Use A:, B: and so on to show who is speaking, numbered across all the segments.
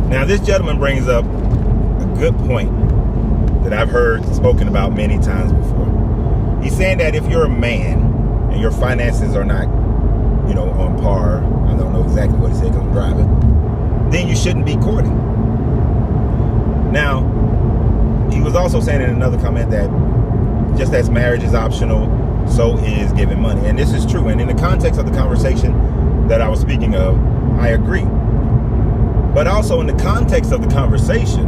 A: Now, this gentleman brings up a good point that I've heard spoken about many times before. He's saying that if you're a man and your finances are not, on par, I don't know exactly what he said because I'm driving, then you shouldn't be courting. Now, he was also saying in another comment that just as marriage is optional, so is giving money. And this is true. And in the context of the conversation that I was speaking of, I agree. But also in the context of the conversation,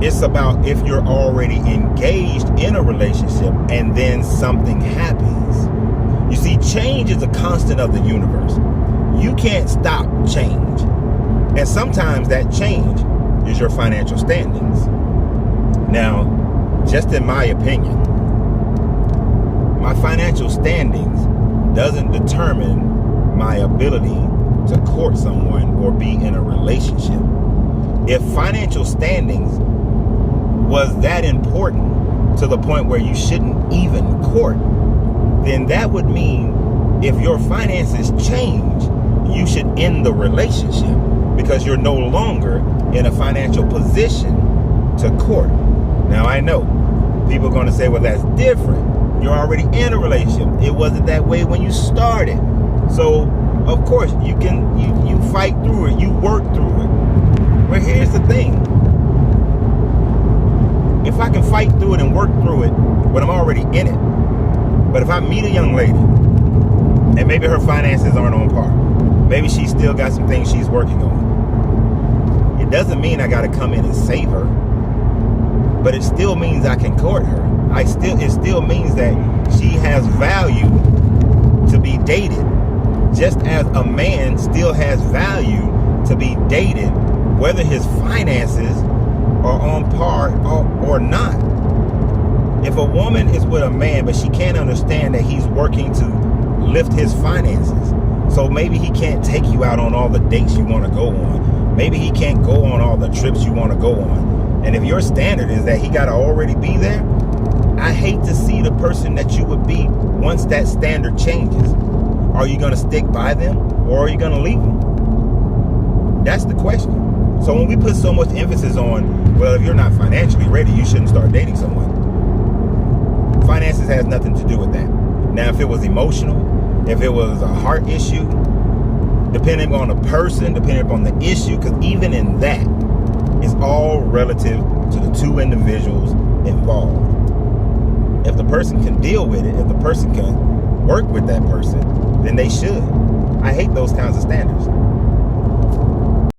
A: it's about if you're already engaged in a relationship and then something happens. You see, change is a constant of the universe. You can't stop change. And sometimes that change is your financial standings. Now, just in my opinion, my financial standings doesn't determine my ability to court someone or be in a relationship. If financial standings was that important to the point where you shouldn't even court, then that would mean if your finances change, you should end the relationship because you're no longer in a financial position to court. Now, I know people are going to say, well, that's different. You're already in a relationship. It wasn't that way when you started. So, of course, you fight through it. You work through it. But here's the thing. If I can fight through it and work through it, but I'm already in it. But if I meet a young lady and maybe her finances aren't on par, maybe she's still got some things she's working on, it doesn't mean I got to come in and save her. But it still means I can court her. It still means that she has value to be dated. Just as a man still has value to be dated, whether his finances are on par or not. If a woman is with a man, but she can't understand that he's working to lift his finances, so maybe he can't take you out on all the dates you want to go on. Maybe he can't go on all the trips you want to go on. And if your standard is that he got to already be there, I hate to see the person that you would be once that standard changes. Are you going to stick by them or are you going to leave them? That's the question. So when we put so much emphasis on, well, if you're not financially ready, you shouldn't start dating someone. Finances has nothing to do with that. Now, if it was emotional, if it was a heart issue, depending on the person, depending on the issue, because even in that, it's all relative to the two individuals involved. If the person can deal with it, if the person can work with that person, then they should. I hate those kinds of standards.